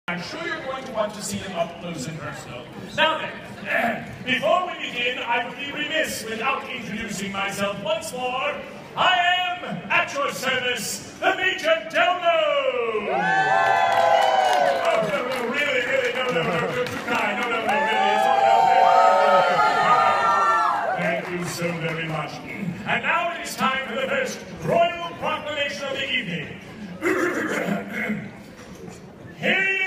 I'm sure you're going to want to see them up close and personal. Now then, before we begin, I would be remiss without introducing myself once more. I am, at your service, the Major Delmo! Oh, no, really, no, too kind, no, really, it's all there. Thank you so very much. And now it is time for the first royal proclamation of the evening. Hear ye!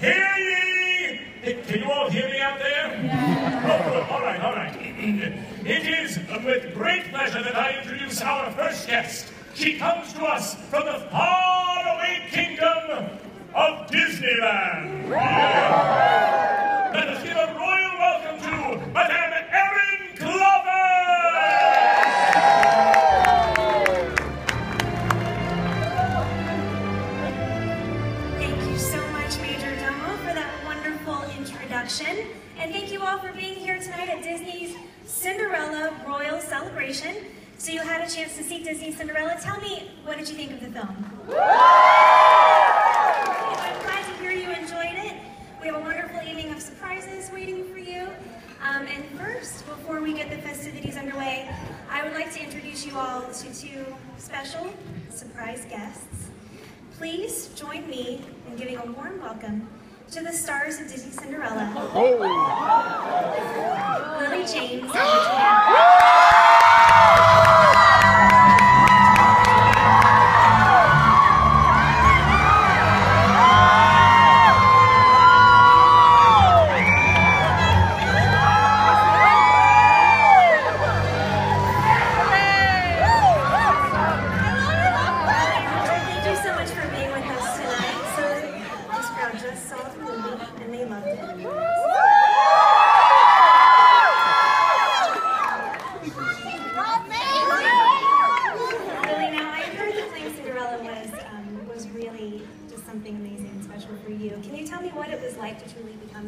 Hear ye! Can you all hear me out there? Yeah. Oh, good. All right. It is with great pleasure that I introduce our first guest. She comes to us from the faraway kingdom of Disneyland. Yeah. Let us give a royal welcome to Madame Erin Glover! And thank you all for being here tonight at Disney's Cinderella Royal Celebration. So you had a chance to see Disney's Cinderella. Tell me, what did you think of the film? I'm glad to hear you enjoyed it. We have a wonderful evening of surprises waiting for you. And first, before we get the festivities underway, I would like to introduce you all to two special surprise guests. Please join me in giving a warm welcome to the stars of Disney Cinderella, Lily James and Virginia.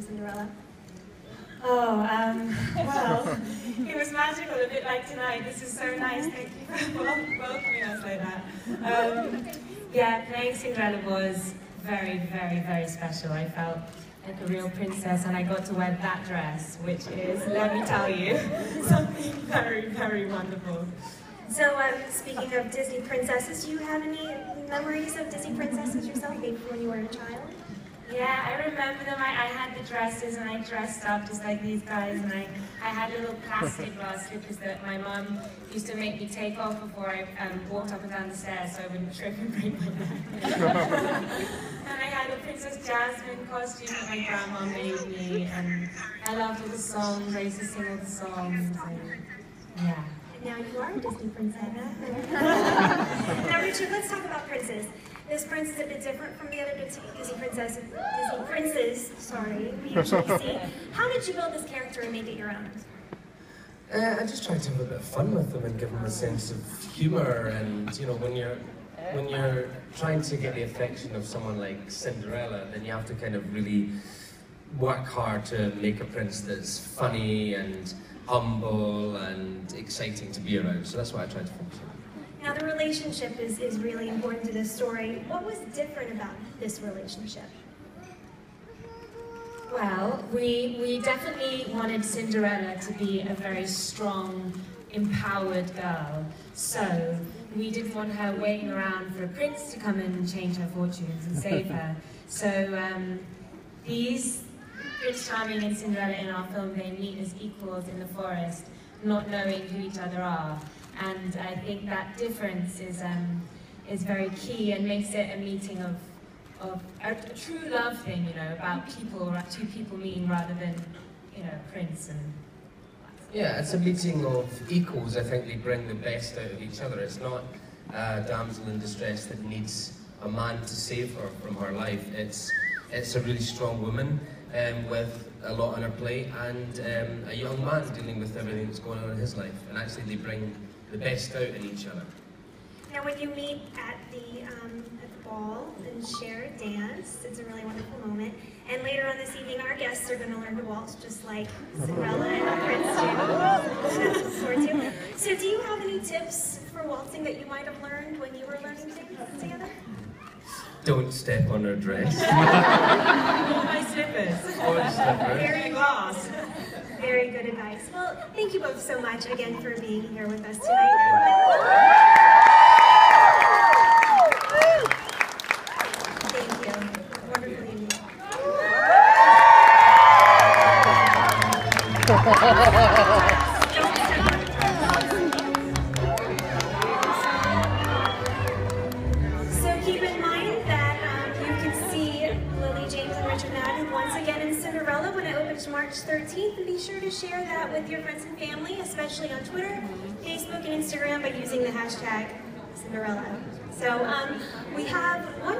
Cinderella? Well, it was magical, a bit like tonight. This is so nice. Thank you for welcoming us like that. Yeah, playing Cinderella was very, very special. I felt like a real princess, and I got to wear that dress, which is, let me tell you, something very wonderful. So, speaking of Disney princesses, do you have any memories of Disney princesses yourself, maybe when you were a child? Yeah, I remember them. I had the dresses, and I dressed up just like these guys, and I had little plastic glass slippers that my mum used to make me take off before I walked up and down the stairs so I wouldn't trip and break my neck. And I had a Princess Jasmine costume that my grandma made me, and I loved all the songs. I used to sing all the songs, and yeah. And now you are a Disney princess. Now, Richard, let's talk about Princess. This prince is a bit different from the other Disney princes we usually see. How did you build this character and make it your own? I just tried to have a bit of fun with them and give them a sense of humour. And you know, when you're trying to get the affection of someone like Cinderella, then you have to kind of really work hard to make a prince that's funny and humble and exciting to be around. So that's what I tried to focus on. Now, the relationship is really important to this story. What was different about this relationship? Well, we definitely wanted Cinderella to be a very strong, empowered girl. So we didn't want her waiting around for a prince to come in and change her fortunes and save her. So these Prince Charming and Cinderella in our film, they meet as equals in the forest, not knowing who each other are. And I think that difference is very key and makes it a meeting of a true love thing, you know, about people, two people meeting rather than, you know, prince and... Yeah, it's a meeting of equals. I think they bring the best out of each other. It's not a damsel in distress that needs a man to save her from her life. It's a really strong woman with a lot on her plate, and a young man dealing with everything that's going on in his life. And actually they bring the best out in each other. Now, when you meet at the ball and share a dance, it's a really wonderful moment. And later on this evening, our guests are going to learn to waltz just like Cinderella and Prince too. So do you have any tips for waltzing that you might have learned when you were learning to dance together? don't step on her dress. Or my slippers. Or slippers. Very glass. Very good advice. Well, thank you both so much again for being here with us tonight. Thank you. Wonderful evening. So keep in mind that you can see Lily James and Richard Madden once again in Cinderella when it opens March 13th, and be sure to share that with your friends and family, especially on Twitter, Facebook, and Instagram by using the hashtag Cinderella. So we have one